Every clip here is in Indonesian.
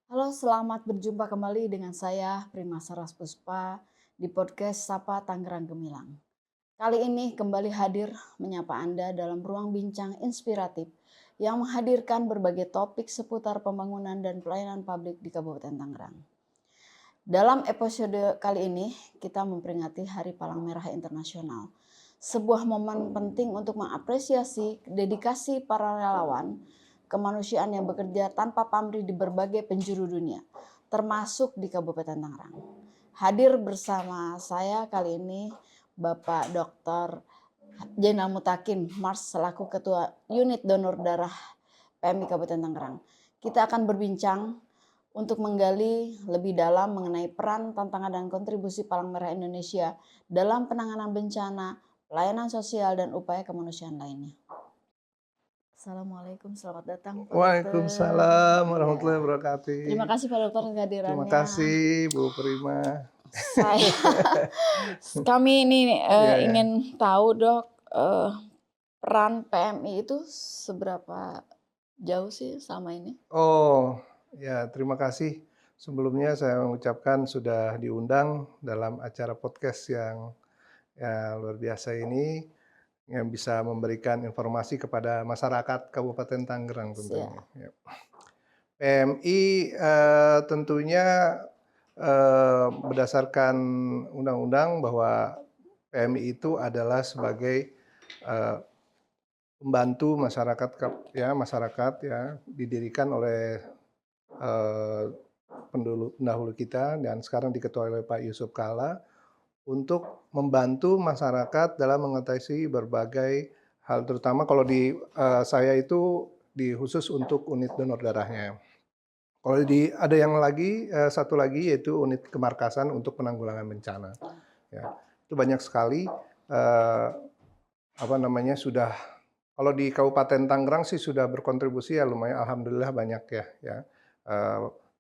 Halo, selamat berjumpa kembali dengan saya Prima Saraspuspa di podcast Sapa Tangerang Gemilang. Kali ini kembali hadir menyapa Anda dalam ruang bincang inspiratif yang menghadirkan berbagai topik seputar pembangunan dan pelayanan publik di Kabupaten Tangerang. Dalam episode kali ini kita memperingati Hari Palang Merah Internasional. Sebuah momen penting untuk mengapresiasi dedikasi para relawan kemanusiaan yang bekerja tanpa pamrih di berbagai penjuru dunia, termasuk di Kabupaten Tangerang. Hadir bersama saya kali ini Bapak Dr. Jenal Mutakin Mars selaku Ketua Unit Donor Darah PMI Kabupaten Tangerang. Kita akan berbincang untuk menggali lebih dalam mengenai peran, tantangan, dan kontribusi Palang Merah Indonesia dalam penanganan bencana, pelayanan sosial, dan upaya kemanusiaan lainnya. Assalamualaikum, selamat datang Pak Dokter. Waalaikumsalam Ya. warahmatullahi wabarakatuh. Terima kasih Pak Dokter Terima kehadirannya. kasih Bu Prima. Kami ini Ya. ingin tahu Dok, peran PMI itu seberapa jauh sih sama ini? Oh, ya terima kasih. Sebelumnya saya mengucapkan sudah diundang dalam acara podcast yang luar biasa ini yang bisa memberikan informasi kepada masyarakat Kabupaten Tangerang tentunya. Ya. PMI tentunya berdasarkan undang-undang bahwa PMI itu adalah sebagai pembantu masyarakat didirikan oleh pendahulu kita dan sekarang diketuai oleh Pak Yusuf Kalla untuk membantu masyarakat dalam mengatasi berbagai hal, terutama kalau di saya itu khusus untuk unit donor darahnya. Kalau ada yang lagi satu lagi yaitu unit kemarkasan untuk penanggulangan bencana. Ya, itu banyak sekali sudah. Kalau di Kabupaten Tangerang sih sudah berkontribusi ya lumayan, alhamdulillah banyak ya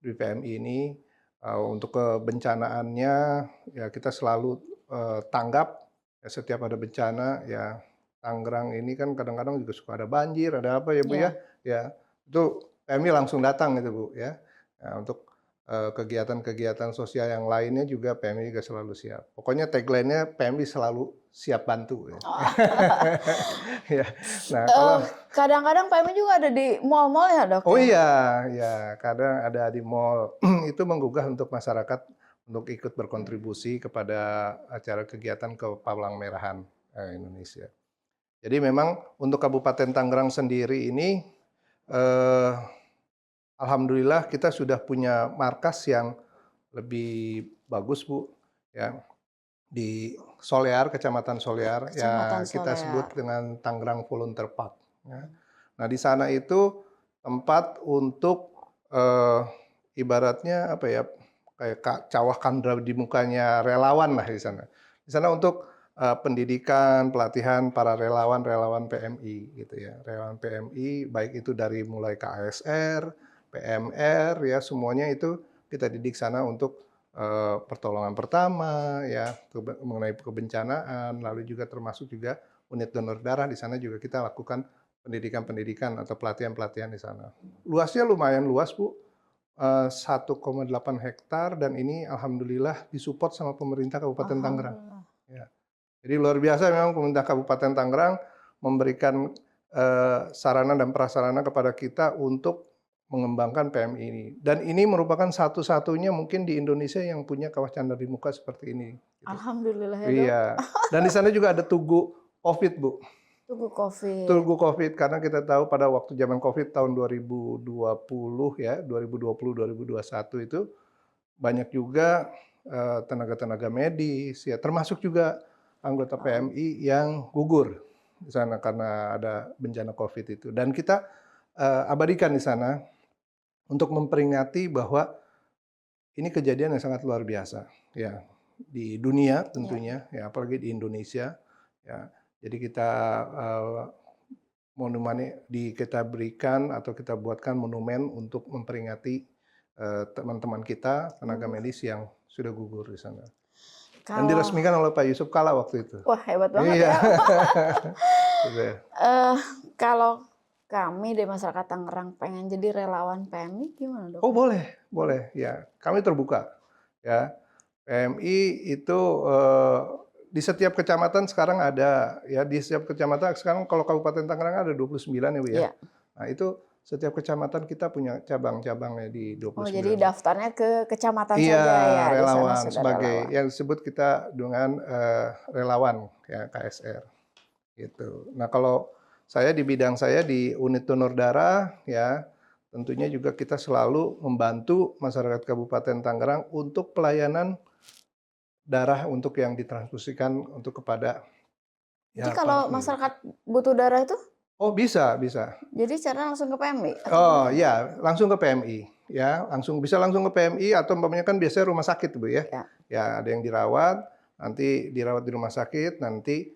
di PMI ini untuk kebencanaannya ya kita selalu tanggap ya, setiap ada bencana ya. Tangerang ini kan kadang-kadang juga suka ada banjir, ada apa ya Bu ya, itu PMI langsung datang gitu Bu ya. Nah, untuk kegiatan-kegiatan sosial yang lainnya juga PMI juga selalu siap. Pokoknya tagline-nya PMI selalu siap bantu. Ya. Ya. Nah, kadang-kadang PMI juga ada di mal-mal ya Dok? Oh iya, ya kadang ada di mall. Itu menggugah untuk masyarakat untuk ikut berkontribusi kepada acara kegiatan Palang Merahan Indonesia. Jadi memang untuk Kabupaten Tangerang sendiri ini alhamdulillah kita sudah punya markas yang lebih bagus Bu, ya di Solear, Kecamatan Solear, ya kita sebut dengan Tangerang Volunteer Park. Ya. Nah di sana itu tempat untuk ibaratnya apa ya kayak cawah kandra di mukanya relawan lah di sana. Di sana untuk pendidikan, pelatihan para relawan PMI gitu ya. Relawan PMI baik itu dari mulai KASR, PMR ya semuanya itu kita didik sana untuk pertolongan pertama ya mengenai kebencanaan, lalu juga termasuk juga unit donor darah di sana juga kita lakukan pendidikan atau pelatihan di sana. Luasnya lumayan luas Bu, 1,8 hektar dan ini alhamdulillah disupport sama pemerintah Kabupaten Tangerang. Ya. Jadi luar biasa memang pemerintah Kabupaten Tangerang memberikan sarana dan prasarana kepada kita untuk mengembangkan PMI ini. Dan ini merupakan satu-satunya mungkin di Indonesia yang punya kawah candra di muka seperti ini. Gitu. Alhamdulillah ya Dok. Iya. Dan di sana juga ada tugu COVID Bu. Tugu COVID karena kita tahu pada waktu zaman COVID tahun 2020 ya, 2020-2021 itu banyak juga tenaga-tenaga medis ya, termasuk juga anggota PMI yang gugur di sana karena ada bencana COVID itu. Dan kita abadikan di sana untuk memperingati bahwa ini kejadian yang sangat luar biasa ya di dunia tentunya ya apalagi di Indonesia ya. Jadi kita monumen kita berikan atau kita buatkan monumen untuk memperingati teman-teman kita tenaga medis yang sudah gugur di sana. Dan diresmikan oleh Pak Yusuf Kalla waktu itu. Wah hebat banget ya. Gitu. Kalau kami dari masyarakat Tangerang pengen jadi relawan PMI gimana dok? Oh boleh ya. Kami terbuka ya. PMI itu di setiap kecamatan sekarang ada ya, di setiap kecamatan sekarang kalau Kabupaten Tangerang ada 29 ya Bu ya. Iya. Nah itu setiap kecamatan kita punya cabang-cabangnya di Oh jadi 29. daftarnya ke kecamatan Iya, saja ya, di sana relawan sudah sebagai relawan. yang disebut kita dengan relawan ya KSR gitu. Nah kalau saya di bidang saya di unit donor darah ya, tentunya juga kita selalu membantu masyarakat Kabupaten Tangerang untuk pelayanan darah untuk yang ditransfusikan untuk kepada Jadi ya para kalau penderita. masyarakat butuh darah itu, Oh bisa. jadi caranya langsung ke PMI atau Oh gimana? ya, langsung ke PMI ya, langsung ke PMI atau umpamanya kan biasanya rumah sakit Bu ya. Ya, Ya ada yang dirawat, nanti dirawat di rumah sakit, nanti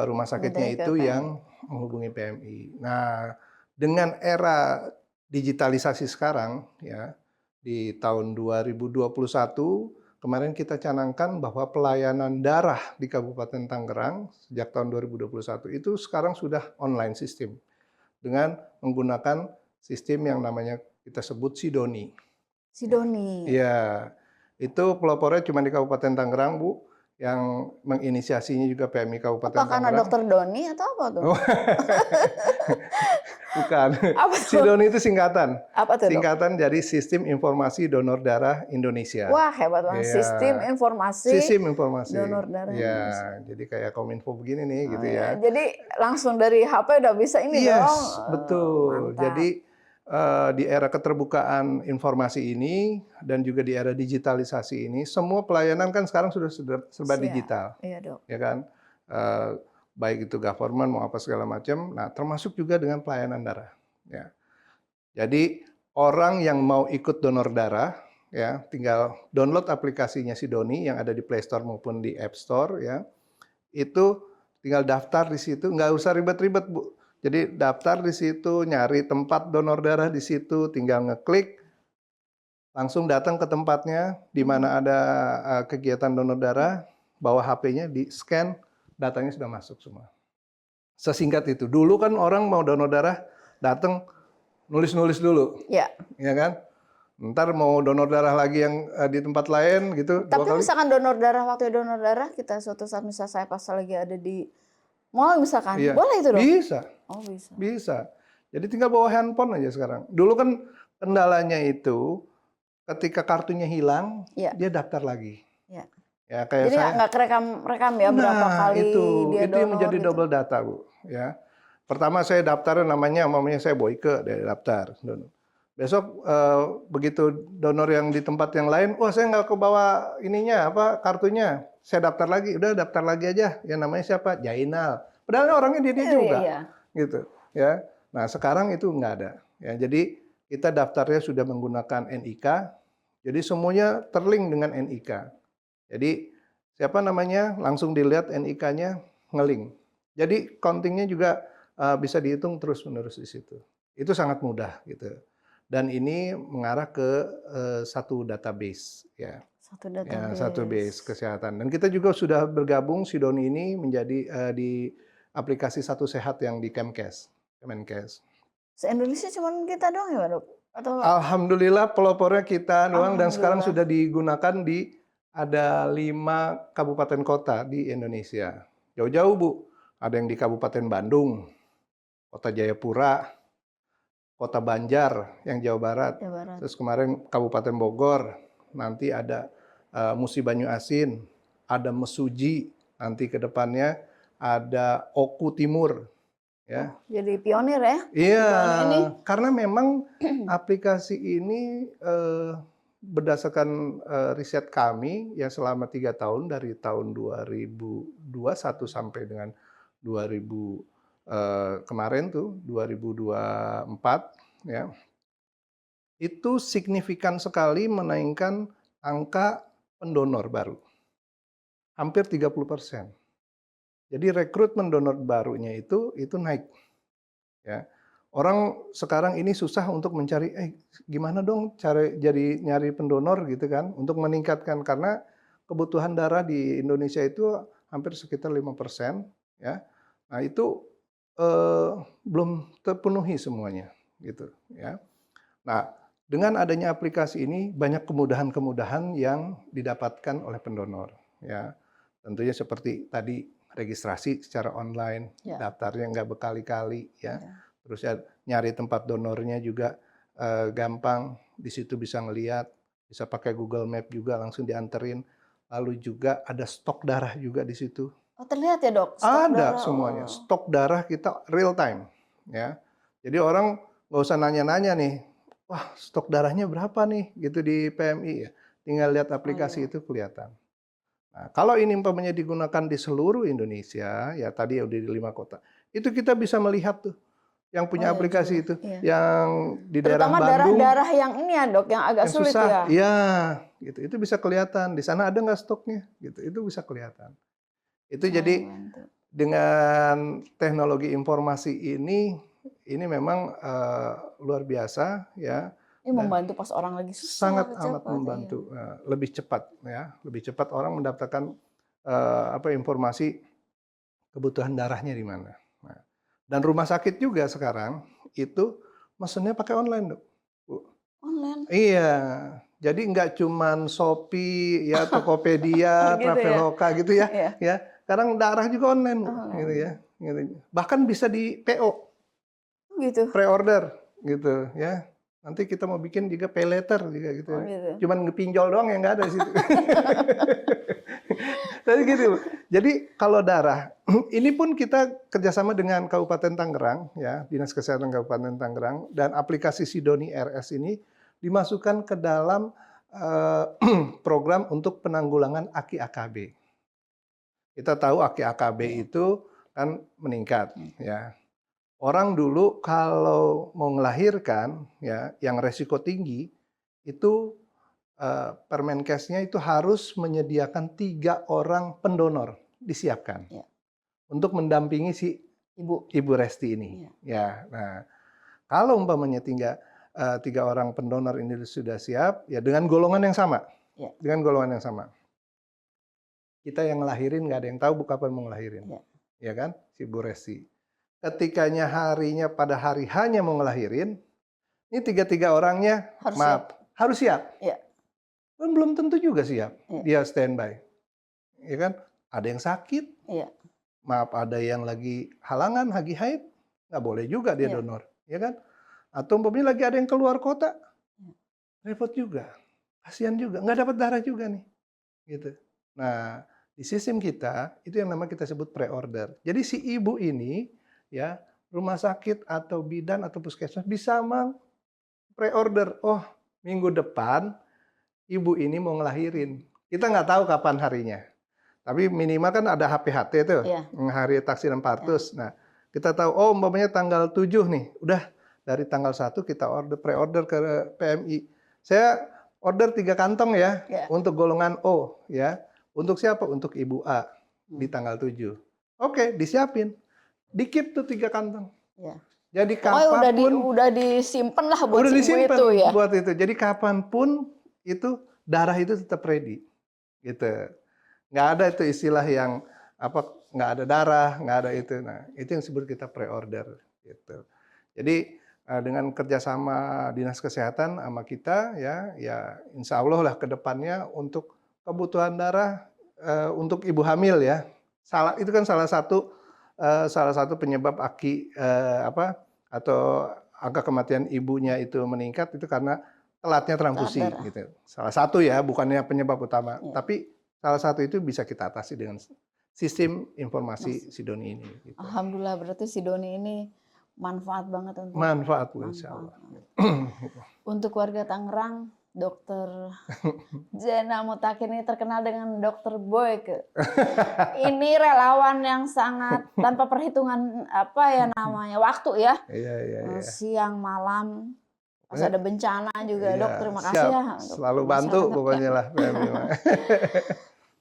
rumah sakitnya mintanya ke itu PMI. yang menghubungi PMI. Nah, dengan era digitalisasi sekarang ya, di tahun 2021 kemarin kita canangkan bahwa pelayanan darah di Kabupaten Tangerang sejak tahun 2021 itu sekarang sudah online sistem dengan menggunakan sistem yang namanya kita sebut Sidoni. Sidoni. Iya, itu pelopornya cuma di Kabupaten Tangerang, Bu, yang menginisiasinya juga PMI Apa Kabupaten karena Tangerang. dokter Doni atau apa tuh? Oh, bukan. Apa tuh? Sidoni itu singkatan. Apa tuh dok? Singkatan dari Sistem Informasi Donor Darah Indonesia. Wah hebat banget, Iya, sistem informasi sistem informasi. donor darah Iya, Indonesia. jadi kayak Kominfo begini nih Oh gitu ya, ya. jadi langsung dari HP udah bisa ini dong. Yes, betul. Mantap. Jadi di era keterbukaan informasi ini dan juga di era digitalisasi ini, semua pelayanan kan sekarang sudah serba Siap. digital, Iya dok. ya kan? Eh, Baik itu government mau apa segala macam. Nah, termasuk juga dengan pelayanan darah. Ya. Jadi orang yang mau ikut donor darah, ya, tinggal download aplikasinya Sidoni yang ada di Play Store maupun di App Store, ya. Itu tinggal daftar di situ, nggak usah ribet-ribet, Bu. Jadi daftar di situ, nyari tempat donor darah di situ, tinggal ngeklik, langsung datang ke tempatnya, di mana ada kegiatan donor darah, bawa HP-nya, di-scan, datanya sudah masuk semua. Sesingkat itu. Dulu kan orang mau donor darah, datang nulis-nulis dulu, Ya. ya kan? Ntar mau donor darah lagi yang di tempat lain gitu, 2 Tapi kali. misalkan donor darah, waktu donor darah kita suatu saat misalnya saya pas lagi ada di mall misalkan, Iya, boleh itu dok? bisa. Oh bisa. Bisa. Jadi tinggal bawa handphone aja sekarang. Dulu kan kendalanya itu ketika kartunya hilang, Iya. dia daftar lagi. Ya. Ya kayak Jadi saya. nggak rekam ya berapa Nah, kali dia itu yang donor menjadi gitu. double data, Bu. Ya. Pertama saya daftar namanya saya Boyke dari daftar. Besok begitu donor yang di tempat yang lain, wah saya nggak kebawa ininya apa kartunya. Saya daftar lagi, udah daftar lagi aja. Yang namanya siapa? Jainal. Padahal orangnya dia Iya, juga, iya. gitu. Ya. Nah sekarang itu nggak ada. Ya, jadi kita daftarnya sudah menggunakan NIK. Jadi semuanya terlink dengan NIK. Jadi siapa namanya langsung dilihat NIK-nya ngelink. Jadi countingnya juga bisa dihitung terus-menerus di situ. Itu sangat mudah gitu. Dan ini mengarah ke satu database ya. Satu Ya, database. satu base kesehatan. Dan kita juga sudah bergabung Sidoni ini menjadi di aplikasi Satu Sehat yang di Kemenkes. Se-Indonesia cuma kita doang ya dok? Atau Alhamdulillah pelopornya kita doang dan sekarang alhamdulillah. sudah digunakan di ada 5 kabupaten kota di Indonesia. Jauh-jauh Bu, ada yang di Kabupaten Bandung, Kota Jayapura, Kota Banjar yang Jawa Barat, Jawa Barat. terus kemarin Kabupaten Bogor, nanti ada Musi Banyu Asin, ada Mesuji, nanti ke depannya ada Oku Timur, ya. Jadi pionir ya? Iya, Tahun ini. karena memang aplikasi ini berdasarkan riset kami yang selama 3 tahun dari tahun 2021 sampai dengan 2000 kemarin tuh 2024 ya. Itu signifikan sekali menaikkan angka pendonor baru. Hampir 30%. Jadi rekrutmen donor barunya itu naik. Ya. Orang sekarang ini susah untuk mencari, gimana dong cara nyari pendonor gitu kan, untuk meningkatkan karena kebutuhan darah di Indonesia itu hampir sekitar 5%, ya. Nah itu belum terpenuhi semuanya, gitu ya. Nah, dengan adanya aplikasi ini banyak kemudahan-kemudahan yang didapatkan oleh pendonor, ya. Tentunya seperti tadi registrasi secara online, Ya, daftarnya nggak berkali-kali, ya. ya. Terus ya nyari tempat donornya juga gampang, di situ bisa ngelihat, bisa pakai Google Map juga langsung dianterin. Lalu juga ada stok darah juga di situ. Oh, terlihat ya, Dok, stok Ada darah. semuanya, Oh, stok darah kita real time, ya. Jadi orang nggak usah nanya-nanya nih, "Wah, stok darahnya berapa nih?" Gitu di PMI ya, tinggal lihat oh aplikasi iya. itu kelihatan. Nah, kalau ini umpamanya digunakan di seluruh Indonesia, ya tadi udah di 5 kota, itu kita bisa melihat tuh yang Oh punya iya juga, aplikasi itu, iya. yang di daerah Terutama Bandung darah-darah yang ini ya, Dok, yang agak yang sulit susah ya? iya, gitu, itu bisa kelihatan, di sana ada nggak stoknya, gitu, itu bisa kelihatan. Itu Sangat jadi membantu. dengan teknologi informasi ini memang, luar biasa ya, Ini dan membantu pas orang lagi sangat susah, amat cepat, iya. membantu, lebih cepat ya, lebih cepat orang mendapatkan, informasi kebutuhan darahnya di mana. Nah, dan rumah sakit juga sekarang itu mesennya pakai online, Dok, Bu. Online? Iya, jadi nggak cuman Shopee ya, Oh Tokopedia, gitu ya? Traveloka gitu ya, Iya, ya. Sekarang darah juga online, Bu, gitu ya, online. gitu. Bahkan bisa di PO, Oh gitu? pre-order gitu ya. Nanti kita mau bikin juga pay later juga gitu Oh ya. gitu. Cuman ngepinjol doang yang nggak ada di situ. Tapi gitu, Bu. Jadi kalau darah, ini pun kita kerjasama dengan Kabupaten Tangerang, ya, Dinas Kesehatan Kabupaten Tangerang, dan aplikasi Sidoni RS ini dimasukkan ke dalam program untuk penanggulangan aki AKB. Kita tahu aki AKB Iya, itu kan meningkat, meningkat. ya. Orang dulu kalau mau melahirkan, ya, yang resiko tinggi itu Permenkesnya itu harus menyediakan 3 orang pendonor disiapkan Iya, untuk mendampingi si Ibu. Ibu Resti ini. Iya, Ya, nah kalau umpamanya 3 orang pendonor ini sudah siap, ya dengan golongan yang sama, iya, dengan golongan yang sama. Kita yang ngelahirin nggak ada yang tahu kapan mau ngelahirin, iya. ya kan, si Ibu Resti. Ketikanya harinya pada hari hanya mau ngelahirin, ini tiga-tiga orangnya, Harus siap. maaf, harus siap. Iya, Kan belum tentu juga siap, iya, dia standby. Ya kan? Ada yang sakit, iya, maaf ada yang lagi halangan, lagi haid, nggak boleh juga dia iya, donor, ya kan? Atau umpamanya lagi ada yang keluar kota, iya. repot juga, kasihan juga, nggak dapat darah juga nih, gitu. Nah, di sistem kita itu yang namanya kita sebut pre-order. Jadi si ibu ini, ya rumah sakit atau bidan atau puskesmas bisa pre-order. Oh, minggu depan ibu ini mau ngelahirin. Kita nggak tahu kapan harinya. Tapi minimal kan ada HPHT tuh, Iya, hari taksiran iya. partus. Nah, kita tahu, oh umpamanya tanggal 7 nih, udah dari tanggal 1 kita pre-order ke PMI. Saya order 3 kantong ya, Iya. untuk golongan O ya. Untuk siapa? Untuk Ibu A di Hmm, tanggal 7. Oke, disiapin. Di-keep tuh 3 kantong. iya. Jadi Pokoknya kapanpun, udah disimpan lah buat udah si ibu itu disimpan ya. buat itu. Jadi kapanpun itu darah itu tetap ready, gitu. Nggak ada itu istilah yang apa, nggak ada darah, nggak ada itu. Nah, itu yang disebut kita pre-order gitu. Jadi dengan kerjasama dinas kesehatan sama kita ya, ya insya Allah lah ke depannya untuk kebutuhan darah untuk ibu hamil ya. Itu kan salah satu penyebab apa atau angka kematian ibunya itu meningkat itu karena telatnya Telat transfusi darah. gitu. Salah satu ya, bukannya penyebab utama, Iya. tapi salah satu itu bisa kita atasi dengan sistem Mas, informasi Sidoni ini. Gitu. alhamdulillah berarti si Doni ini manfaat banget untuk Manfaat Bu, insya manfaat Allah. banget. Untuk warga Tangerang, Dokter Zainal Mutakin ini terkenal dengan Dokter Boyke. Ini relawan yang sangat tanpa perhitungan apa ya namanya waktu ya. Iya, iya, iya. Siang malam pas Pokoknya, ada bencana juga Dok, iya, terima kasih siap. ya untuk Selalu bantu masyarakat. pokoknya lah PMI mah.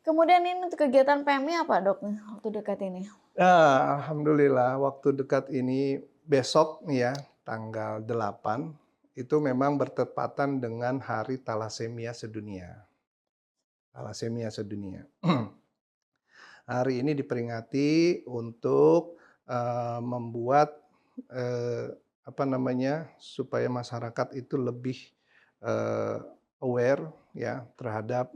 Kemudian ini untuk kegiatan PMI apa Dok waktu dekat ini? Alhamdulillah waktu dekat ini besok nih ya, tanggal 8 itu memang bertepatan dengan Hari Thalassemia Sedunia. Thalassemia Sedunia. Hari ini diperingati untuk membuat apa namanya, supaya masyarakat itu lebih, eee, aware ya terhadap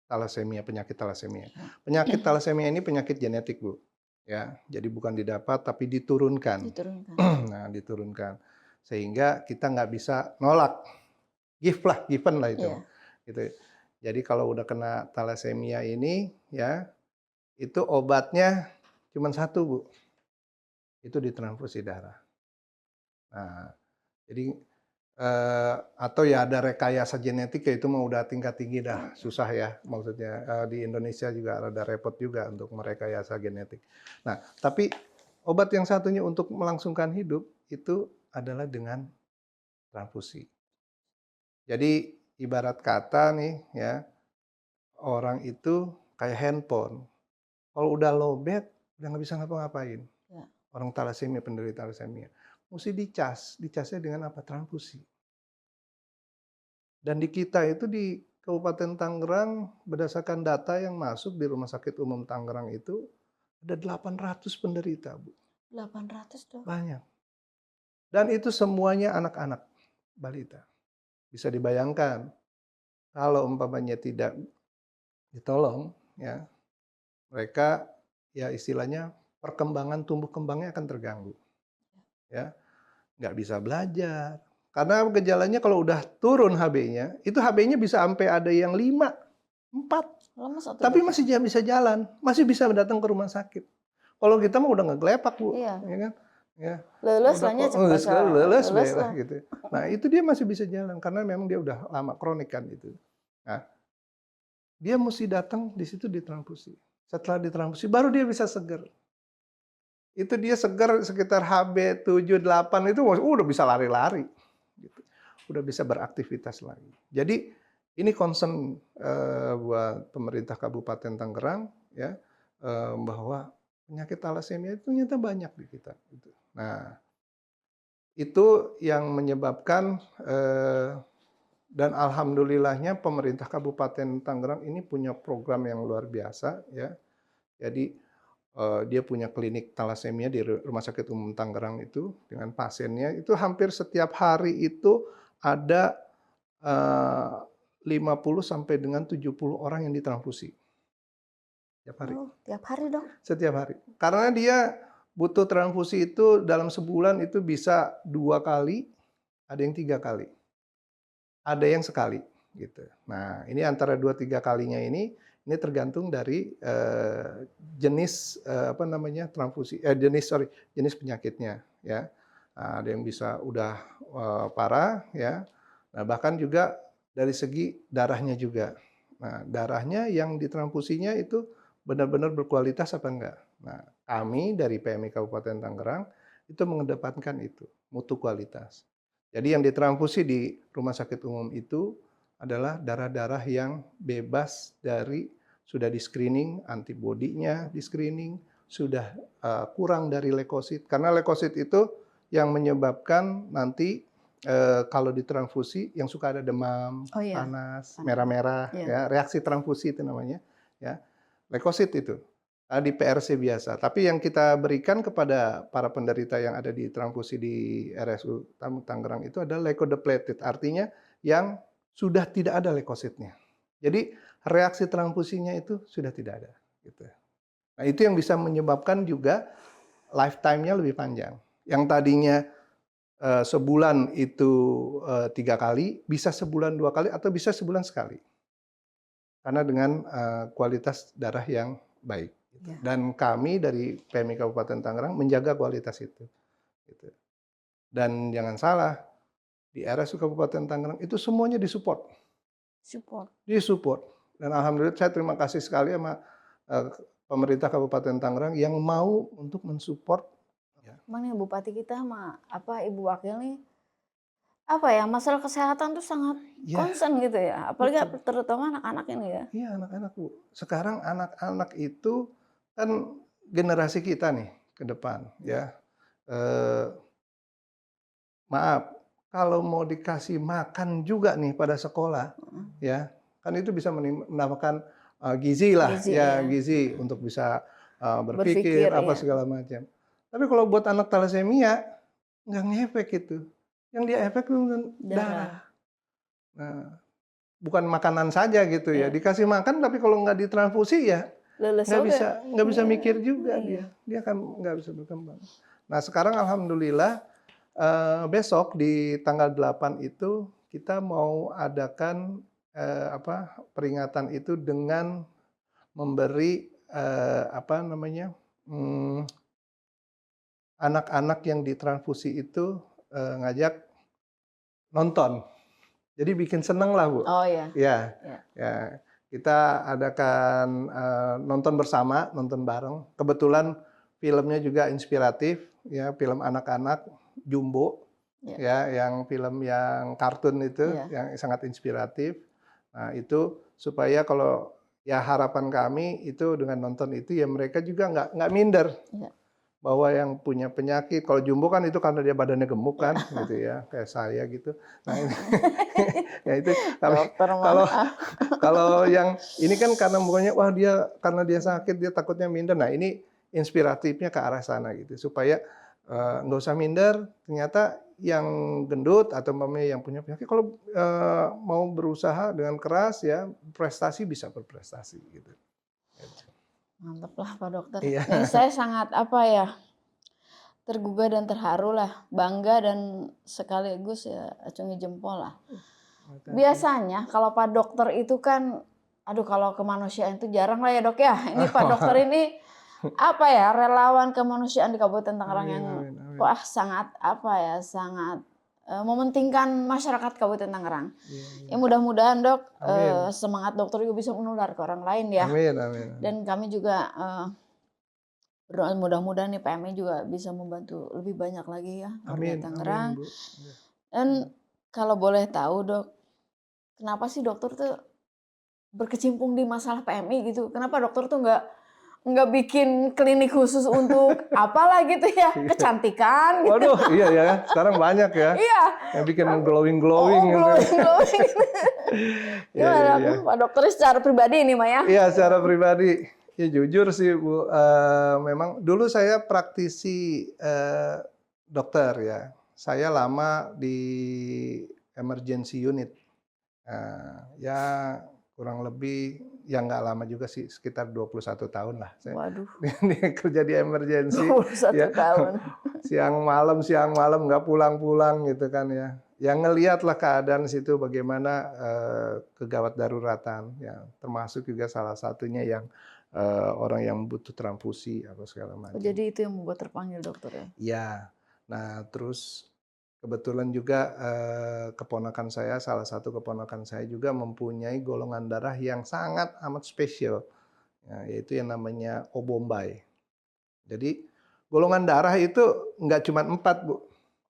thalassemia, penyakit thalassemia. Penyakit thalassemia ini penyakit genetik, Bu, ya. Jadi bukan didapat tapi diturunkan. Diturunkan. Nah, diturunkan. Sehingga kita nggak bisa nolak, given lah itu, Iya. gitu. Jadi kalau udah kena thalassemia ini ya, itu obatnya cuman satu, Bu, itu ditransfusi darah. Nah, jadi atau ya ada rekayasa genetik ya itu mah udah tingkat tinggi dah, susah ya maksudnya, di Indonesia juga rada repot juga untuk merekayasa genetik. Nah, tapi obat yang satunya untuk melangsungkan hidup itu adalah dengan transfusi. Jadi ibarat kata nih ya, orang itu kayak handphone, kalau udah lowbat udah nggak bisa ngapa-ngapain. Ya. Orang thalassemia, penderita thalassemia, musti dicas, dicasnya dengan apa? Transfusi. Dan di kita itu di Kabupaten Tangerang, berdasarkan data yang masuk di Rumah Sakit Umum Tangerang itu, ada 800 penderita, Bu. 800 Dok. Banyak. Dan itu semuanya anak-anak, balita. Bisa dibayangkan, kalau umpamanya tidak ditolong, ya, mereka ya istilahnya perkembangan tumbuh kembangnya akan terganggu. Ya, nggak bisa belajar. Karena gejalanya kalau udah turun HB-nya, itu HB-nya bisa sampai ada yang 5, 4. Lemes atau Tapi Dok? masih bisa jalan, masih bisa datang ke rumah sakit. Kalau kita mah udah ngegelepak, Bu, Iya. ya kan? Ya, Leles udah lahnya kok leles leles bae lah. gitu. Nah, itu dia masih bisa jalan karena memang dia udah lama kronik kan itu. Nah, dia mesti datang di situ ditransfusi. Setelah ditransfusi baru dia bisa seger. Itu dia seger sekitar HB 7, 8 itu udah bisa lari-lari gitu. Udah bisa beraktivitas lagi. Jadi ini concern, buat pemerintah Kabupaten Tangerang ya, bahwa penyakit thalassemia itu ternyata banyak di kita gitu. Nah, itu yang menyebabkan, dan alhamdulillahnya pemerintah Kabupaten Tangerang ini punya program yang luar biasa ya. Jadi, dia punya klinik thalassemia di Rumah Sakit Umum Tangerang itu dengan pasiennya itu hampir setiap hari itu ada, eee, 50 sampai dengan 70 orang yang ditransfusi. Tiap hari. Oh, tiap hari Dok? Setiap hari. Karena dia butuh transfusi itu dalam sebulan itu bisa 2 kali, ada yang 3 kali, ada yang sekali, gitu. Nah, ini antara 2, 3 kalinya ini tergantung dari, jenis, apa namanya, jenis penyakitnya, ya. Nah, ada yang bisa udah, parah, ya. Nah, bahkan juga dari segi darahnya juga. Nah, darahnya yang ditransfusinya itu benar-benar berkualitas apa enggak. Nah, kami dari PMI Kabupaten Tangerang itu mengedepankan itu, mutu kualitas. Jadi yang ditransfusi di rumah sakit umum itu adalah darah-darah yang bebas dari sudah di-screening, antibodinya di-screening, sudah, kurang dari leukosit. Karena leukosit itu yang menyebabkan nanti, kalau ditransfusi yang suka ada demam, Oh iya, panas, panas. merah-merah, Iya. ya, reaksi transfusi itu namanya, ya. Leukosit itu, di PRC biasa. Tapi yang kita berikan kepada para penderita yang ada di transfusi di RSU Tangerang itu adalah leukodepleted, artinya yang sudah tidak ada leukositnya. Jadi reaksi transfusinya itu sudah tidak ada, gitu. Nah, itu yang bisa menyebabkan juga lifetime-nya lebih panjang. Yang tadinya, sebulan itu, 3 kali, bisa sebulan 2 kali atau bisa sebulan sekali. Karena dengan, kualitas darah yang baik, gitu. Ya. Dan kami dari PMI Kabupaten Tangerang menjaga kualitas itu, gitu. Dan jangan salah, di RSU Kabupaten Tangerang itu semuanya disupport. Support. Disupport. Dan alhamdulillah saya terima kasih sekali sama, pemerintah Kabupaten Tangerang yang mau untuk mensupport. Ya. Emang nih Bupati kita sama Ibu Wakil nih, masalah kesehatan tuh sangat Iya, concern gitu ya, apalagi betul. terutama anak-anak ini ya. Iya, anak-anak, Bu. Sekarang anak-anak itu kan generasi kita nih ke depan Iya. ya, eee, maaf, kalau mau dikasih makan juga nih pada sekolah, Heeh. ya, kan itu bisa menambahkan, gizi lah, Gizi ya ya. gizi untuk bisa, berpikir Berpikir apa ya. segala macam. Tapi kalau buat anak thalassemia, nggak ngefek itu. Yang dia efek itu Darah. darah. Nah, bukan makanan saja gitu ya, Iya. dikasih makan tapi kalau nggak ditransfusi ya Leles nggak oge. bisa Iya, mikir juga iya. dia kan nggak bisa berkembang. Nah sekarang alhamdulillah, besok di tanggal 8 itu kita mau adakan, peringatan itu dengan memberi, apa namanya, mmm, anak-anak yang ditransfusi itu, ngajak nonton. Jadi bikin seneng lah, Bu. Oh ya. Ya, Ya. ya. Kita adakan, nonton bersama, nonton bareng. Kebetulan filmnya juga inspiratif, ya, film anak-anak, Jumbo, Ya. ya, yang film yang kartun itu, Iya. yang sangat inspiratif. Nah, itu supaya kalau ya harapan kami itu dengan nonton itu ya mereka juga nggak minder. Iya. Bahwa yang punya penyakit, kalau Jumbo kan itu karena dia badannya gemuk Ya. kan, gitu ya, kayak saya gitu. Nah ini, ya itu. Tapi Dokter kalau mah. kalau yang ini kan karena mukanya, wah dia karena dia sakit dia takutnya minder. Nah ini inspiratifnya ke arah sana gitu, supaya nggak usah minder. Ternyata yang gendut atau yang punya penyakit, kalau mau berusaha dengan keras ya, prestasi bisa berprestasi gitu. Mantap lah Pak Dokter. Iya. Nih saya sangat tergugah dan terharu lah, bangga dan sekaligus ya acungi jempol lah. Makasih. Biasanya kalau Pak Dokter itu kan, aduh kalau kemanusiaan itu jarang lah ya Dok ya. Ini Pak Dokter ini relawan kemanusiaan di Kabupaten Tangerang Amin, yang amin, amin. wah sangat sangat mementingkan masyarakat Kabupaten Tangerang. Iya. Ya mudah-mudahan Dok, Amin. semangat Dokter juga bisa menular ke orang lain ya. Amin, amin. Dan kami juga berdoa mudah-mudahan nih PMI juga bisa membantu lebih banyak lagi ya warga Amin, Tangerang. amin, Bu. Dan kalau boleh tahu Dok, kenapa sih dokter tuh berkecimpung di masalah PMI gitu? Kenapa dokter tuh nggak bikin klinik khusus untuk apalah gitu ya, kecantikan gitu? Waduh, iya ya, sekarang banyak ya. Iya. Yang bikin glowing-glowing gitu. Glowing. Iya, Gimana iya. Pak Dokter secara pribadi ini Maya? Iya, secara pribadi. Ya jujur sih Bu, memang dulu saya praktisi dokter ya. Saya lama di emergency unit. Ya kurang lebih, ya nggak lama juga sih, sekitar 21 tahun lah saya Waduh, kerja di emergency. 21 Ya, tahun. siang malam nggak pulang-pulang gitu kan ya. Yang ngelihatlah keadaan situ bagaimana kegawat daruratan, ya termasuk juga salah satunya yang orang yang butuh transfusi apa segala macam. Jadi itu yang membuat terpanggil dokter ya? Iya. Nah terus kebetulan juga keponakan saya, salah satu keponakan saya juga mempunyai golongan darah yang sangat amat spesial, ya, yaitu yang namanya O Bombay. Jadi golongan darah itu nggak cuma 4, Bu.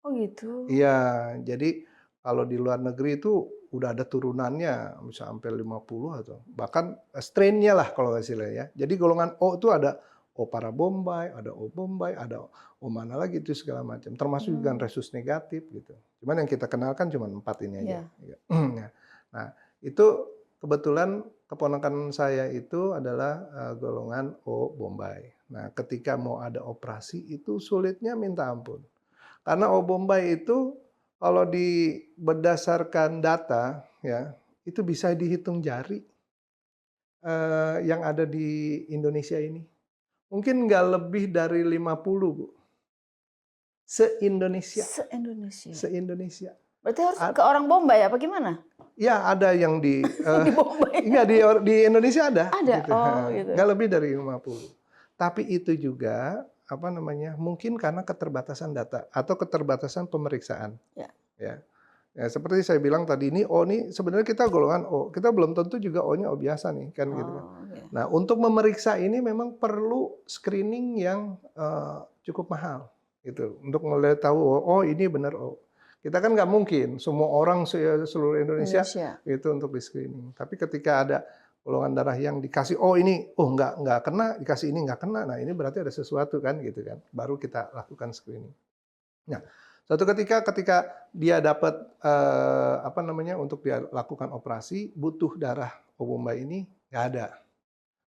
Oh gitu. Iya, jadi kalau di luar negeri itu udah ada turunannya, bisa sampai 50 atau bahkan strain-nya lah kalau istilahnya. Jadi golongan O itu ada O Parabombay, ada O Bombay, ada O mana lagi itu segala macam. Termasuk juga resus negatif gitu. Cuman yang kita kenalkan cuma 4 ini aja. Iya. Nah, itu kebetulan keponakan saya itu adalah golongan O Bombay. Nah, ketika mau ada operasi itu sulitnya minta ampun. Karena O Bombay itu kalau berdasarkan data ya, itu bisa dihitung jari yang ada di Indonesia ini. Mungkin nggak lebih dari 50, Bu. Se-Indonesia. Se-Indonesia. Berarti harus ke orang Bombay apa gimana? Ya, ada yang di Di Bombay. enggak di Indonesia ada. Ada. Gitu. Oh, gitu. Nggak lebih dari 50. Tapi itu juga mungkin karena keterbatasan data atau keterbatasan pemeriksaan. Ya. Ya, seperti saya bilang tadi, ini O ini sebenarnya kita golongan O. Kita belum tentu juga O-nya O biasa nih, kan gitu kan. Ya. Nah, untuk memeriksa ini memang perlu screening yang cukup mahal gitu. Untuk melihat tahu oh ini benar O. Kita kan nggak mungkin semua orang seluruh Indonesia itu untuk di screening. Tapi ketika ada golongan darah yang dikasih ini nggak kena, dikasih ini nggak kena, nah ini berarti ada sesuatu kan gitu kan, baru kita lakukan screening. Nah, suatu ketika dia dapat untuk dia lakukan operasi butuh darah O Bombay ini nggak ada,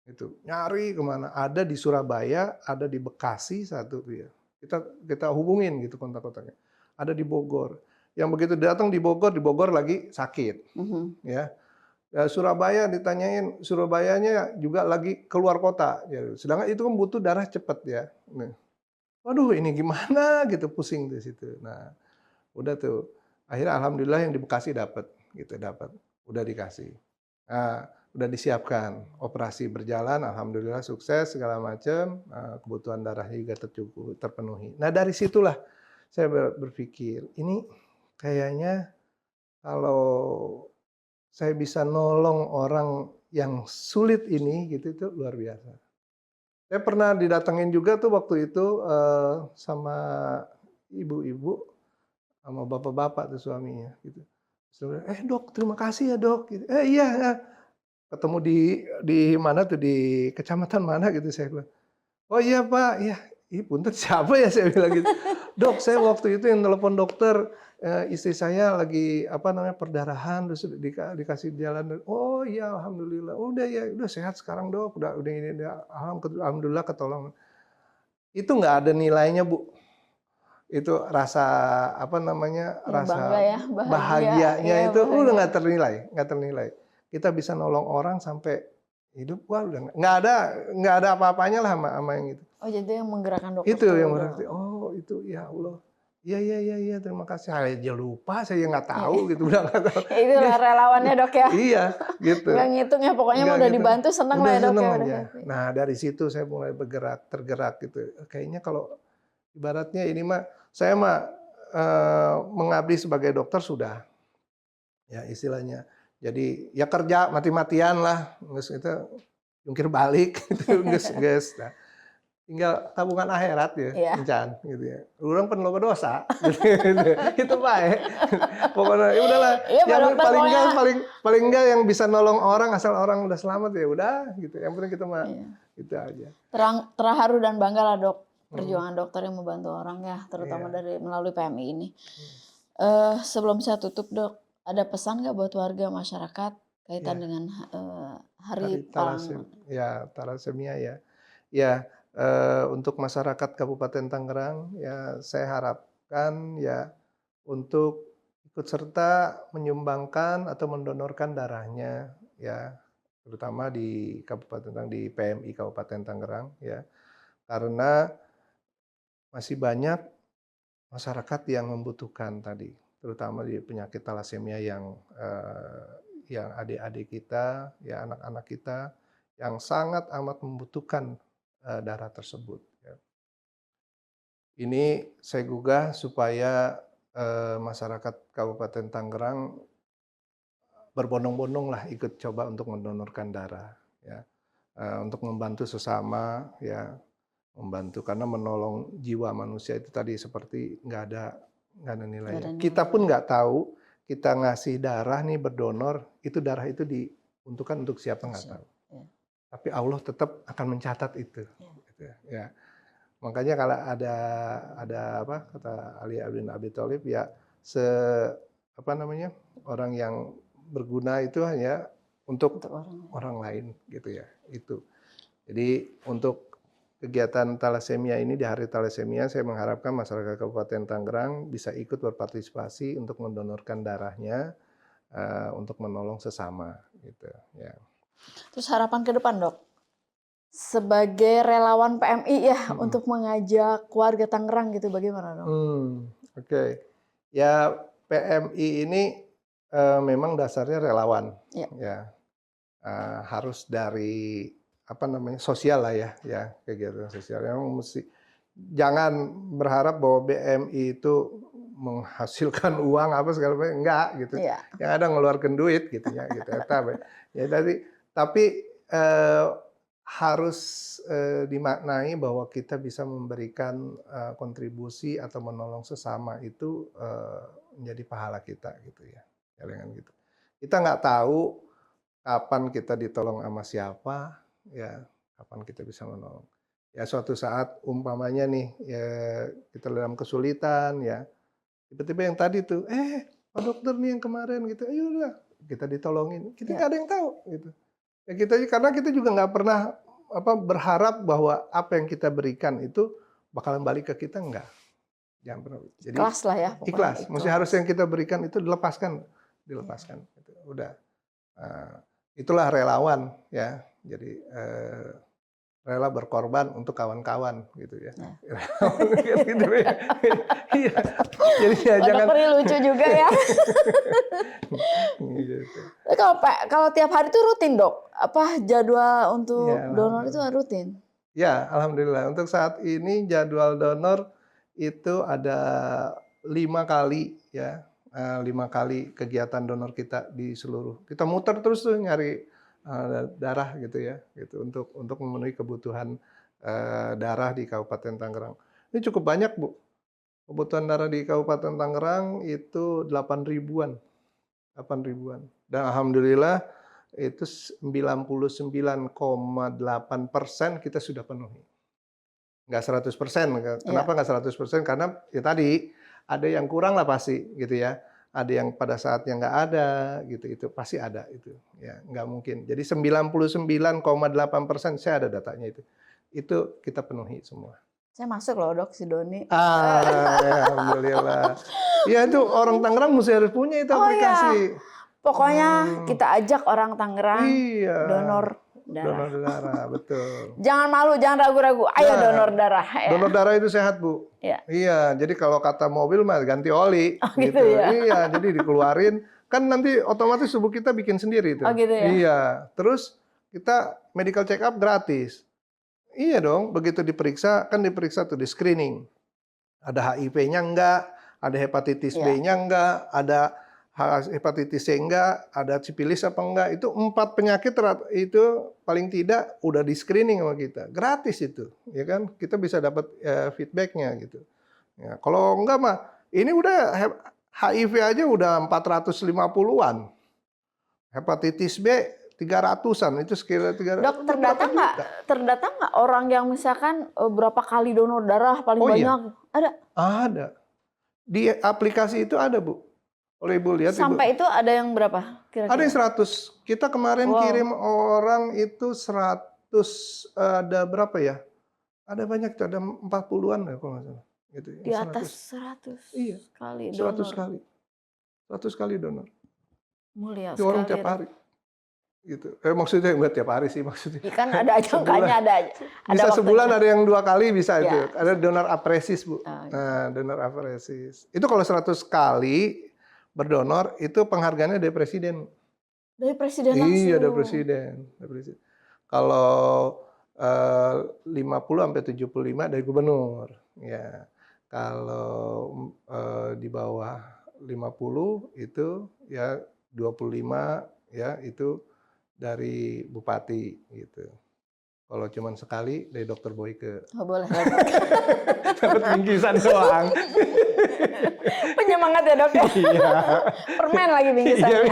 itu nyari kemana, ada di Surabaya, ada di Bekasi satu dia, kita hubungin gitu kontak-kontaknya. Ada di Bogor. Yang begitu datang di Bogor lagi sakit, ya. Surabaya ditanyain, Surabayanya juga lagi keluar kota, ya. Sedangkan itu kan butuh darah cepat ya. Nah, waduh ini gimana gitu, pusing di situ. Nah, udah tuh. Akhirnya alhamdulillah yang di Bekasi dapat, gitu dapat, udah dikasih. Nah, udah disiapkan, operasi berjalan, alhamdulillah sukses segala macam, kebutuhan darahnya juga terpenuhi. Nah dari situlah saya berpikir, ini kayaknya kalau saya bisa nolong orang yang sulit ini, gitu itu luar biasa. Saya pernah didatengin juga tuh waktu itu sama ibu-ibu, sama bapak-bapak tuh suaminya, gitu. Terus, dok, terima kasih ya dok. Gitu. Iya, ya. Ketemu di mana tuh, di kecamatan mana gitu saya bilang. Oh iya Pak, iya. Ih punten siapa ya saya bilang gitu. Dok, saya waktu itu yang telepon dokter, istri saya lagi apa namanya perdarahan terus dikasih jalan. Oh iya alhamdulillah. Udah ya, udah sehat sekarang dok. Udah ini udah alhamdulillah ketolong. Itu nggak ada nilainya Bu. Itu rasa apa namanya Ya bangga rasa ya, bahagia, bahagianya ya itu udah bahagia. nggak ternilai. Kita bisa nolong orang sampai hidup, wah udah nggak ada apa-apanya lah sama yang itu. Oh jadi yang menggerakkan dokter Itu tuh yang udah. berarti, oh itu ya Allah. Iya iya iya iya terima kasih. Aja lupa saya nggak Iya. tahu gitu udah nggak tahu. Ya itulah relawannya dok ya. Iya gitu. Nggak ngitung ya, pokoknya Nggak mah udah gitu. dibantu seneng lah Udah ya dok seneng ya, udah aja. happy. Nah dari situ saya mulai tergerak gitu. Kayaknya kalau ibaratnya ini mah saya mah mengabdi sebagai dokter sudah ya istilahnya. Jadi ya kerja mati-matian lah, geus itu jungkir balik gitu geus. Nah, tinggal tabungan akhirat ya, Iya. encan gitu ya. Urang pun loba dosa gitu. Itu bae. Pokoknya ya udahlah, Iya Pak yang Dokter paling enggak pokoknya. paling enggak yang bisa nolong orang asal orang udah selamat ya udah gitu. Yang penting kita mah Iya. itu aja. Terharu dan bangga lah dok, Hmm, perjuangan dokter yang membantu orang ya, terutama iya. dari melalui PMI ini. Hmm, Sebelum saya tutup dok, ada pesan nggak buat warga masyarakat kaitan iya. dengan Hari Hari Palang? thalassemia ya. Ya, untuk masyarakat Kabupaten Tangerang ya saya harapkan ya untuk ikut serta menyumbangkan atau mendonorkan darahnya ya, terutama di di PMI Kabupaten Tangerang ya. Karena masih banyak masyarakat yang membutuhkan tadi, terutama di penyakit thalassemia yang adik-adik kita, ya anak-anak kita yang sangat amat membutuhkan darah tersebut. Ya. Ini saya gugah supaya masyarakat Kabupaten Tangerang berbondong-bondong lah ikut coba untuk mendonorkan darah, ya, untuk membantu sesama, ya, membantu karena menolong jiwa manusia itu tadi seperti nggak ada Nggak ada nilainya. Kita nilai. pun nggak tahu kita ngasih darah nih berdonor itu darah itu diuntukkan untuk siapa nggak tahu. Ya. Tapi Allah tetap akan mencatat itu. Ya. Gitu ya. Makanya kalau ada apa kata Ali bin Abi Thalib ya apa namanya orang yang berguna itu hanya untuk Untuk orang. orang lain gitu ya itu. Jadi untuk kegiatan thalassemia ini di Hari Thalassemia saya mengharapkan masyarakat Kabupaten Tangerang bisa ikut berpartisipasi untuk mendonorkan darahnya untuk menolong sesama gitu ya. Terus harapan ke depan dok, sebagai relawan PMI ya Mm-mm. untuk mengajak warga Tangerang gitu bagaimana dok? Oke. Ya PMI ini memang dasarnya relawan Ya. ya. Harus dari apa namanya sosial lah ya kegiatan sosial yang mesti jangan berharap bahwa BMI itu menghasilkan uang apa segala macam enggak gitu Iya. yang ada ngeluarkan duit gitu ya gitu ya tapi harus dimaknai bahwa kita bisa memberikan kontribusi atau menolong sesama itu menjadi pahala kita gitu ya dengan gitu kita nggak tahu kapan kita ditolong sama siapa, ya kapan kita bisa menolong. Ya suatu saat umpamanya nih, ya kita dalam kesulitan ya, tiba-tiba yang tadi tuh, Pak dokter nih yang kemarin gitu, ayo udah kita ditolongin, kita nggak ada yang tahu gitu. Ya karena kita juga nggak pernah berharap bahwa apa yang kita berikan itu bakalan balik ke kita enggak. Jangan pernah. Jadi Ikhlas lah ya. Pokoknya ikhlas. Mesti harus yang kita berikan itu dilepaskan. Gitu. Udah. Itulah relawan ya. Jadi rela berkorban untuk kawan-kawan gitu ya. Gitu ya. Iya. Jadi ya jangan. Dokter lucu juga ya. Gitu. Kalau tiap hari itu rutin dok? Apa jadwal untuk Ya, donor itu rutin? Ya, alhamdulillah. Untuk saat ini jadwal donor itu ada 5 kali ya. 5 kali kegiatan donor kita di seluruh. Kita muter terus tuh nyari darah gitu ya, gitu untuk memenuhi kebutuhan darah di Kabupaten Tangerang. Ini cukup banyak Bu. Kebutuhan darah di Kabupaten Tangerang itu 8 ribuan. Dan alhamdulillah itu 99,8% kita sudah penuhi. Nggak 100%. Kenapa nggak 100%? Karena ya tadi ada yang kurang lah pasti gitu ya. Ada yang pada saatnya nggak ada gitu, itu pasti ada itu ya, nggak mungkin. Jadi 99,8% saya ada datanya itu kita penuhi semua. Saya masuk loh dok, si Doni. Alhamdulillah. Ya itu orang Tangerang mesti harus punya itu aplikasi. Ya. Pokoknya kita ajak orang Tangerang donor darah, betul. Jangan malu, jangan ragu-ragu. Ayo donor darah. Ya. Donor darah itu sehat Bu. Ya. Iya, jadi kalau kata mobil mah ganti oli. Gitu ya. Iya, jadi dikeluarin. Kan nanti otomatis tubuh kita bikin sendiri itu. Gitu ya. Iya, terus kita medical check up gratis. Iya dong, begitu diperiksa, kan diperiksa tuh di screening. Ada HIV-nya enggak, ada hepatitis B-nya enggak, ada hepatitis C enggak, ada sipilis apa enggak. Itu 4 penyakit itu paling tidak udah di screening sama kita. Gratis itu, ya kan? Kita bisa dapat feedback-nya gitu. Ya, kalau enggak mah ini udah HIV aja udah 450-an. Hepatitis B 300-an, itu sekitar 300. Dok, terdata nggak orang yang misalkan berapa kali donor darah paling banyak? Iya. Ada. Di aplikasi itu ada, Bu. Kalau Ibu lihat. Sampai Ibu, itu ada yang berapa? Kira-kira? Ada yang 100. Kita kemarin kirim orang itu 100, ada berapa ya? Ada banyak, ada 40-an ya kalau nggak salah. Gitu, di atas 100 kali donor. 100 kali donor. Mulia sekali. Orang tiap hari. Gitu. Maksudnya enggak tiap hari sih maksudnya. Kan ada aja angkanya, ada bisa sebulan ada yang 2 kali bisa itu. Ya. Ada donor apresis Bu. Nah, donor apresis. Itu kalau 100 kali berdonor itu penghargaannya dari presiden. Dari presiden langsung. Iya, dari presiden. Kalau 50 sampai 75 dari gubernur. Ya. Kalau di bawah 50 itu ya 25 ya itu dari bupati gitu. Kalau cuma sekali dari dokter Boyke. Oh, boleh. Dapat bingkisan doang. Penyemangat ya dok ya. Iya. Permen lagi bingkisannya.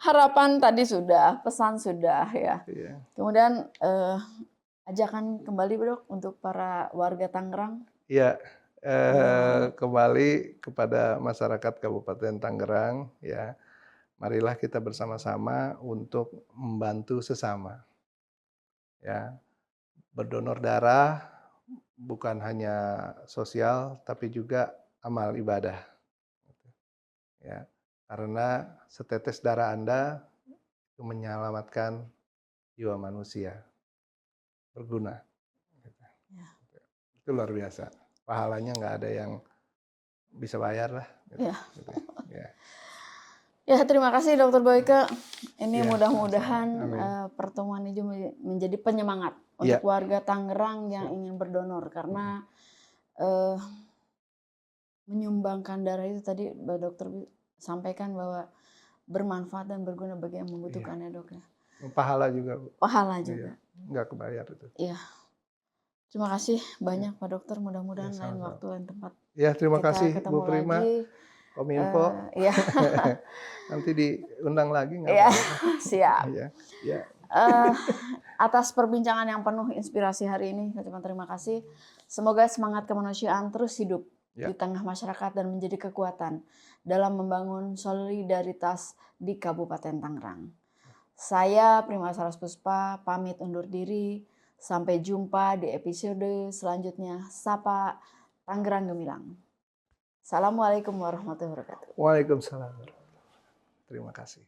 Harapan tadi sudah, pesan sudah ya. Iya. Kemudian ajakan kembali dok untuk para warga Tangerang. Iya. Kembali kepada masyarakat Kabupaten Tangerang ya. Marilah kita bersama-sama untuk membantu sesama. Ya. Berdonor darah bukan hanya sosial tapi juga amal ibadah. Ya. Karena setetes darah Anda itu menyelamatkan jiwa manusia. Berguna. Ya. Itu luar biasa. Pahalanya nggak ada yang bisa bayar lah. Gitu. Ya. Gitu. Ya. Ya, terima kasih Dokter Boyke. Ini Ya, mudah-mudahan pertemuan ini menjadi penyemangat untuk warga Tangerang yang ingin berdonor. Karena menyumbangkan darah itu tadi Mbak Dokter sampaikan bahwa bermanfaat dan berguna bagi yang membutuhkannya dok ya. Pahala juga Bu. Pahala juga. Nggak kebayar itu. Iya. Terima kasih banyak Pak Dokter. Mudah-mudahan lain waktu, lain tempat. Ya, terima kasih Bu Prima. Kominfo. Iya. Nanti diundang lagi nggak? Iya, siap. Ya. Atas perbincangan yang penuh inspirasi hari ini, terima kasih. Semoga semangat kemanusiaan terus hidup di tengah masyarakat dan menjadi kekuatan dalam membangun solidaritas di Kabupaten Tangerang. Saya Prima Saraspuspa pamit undur diri. Sampai jumpa di episode selanjutnya Sapa Tangerang Gemilang. Assalamualaikum warahmatullahi wabarakatuh. Waalaikumsalam. Terima kasih.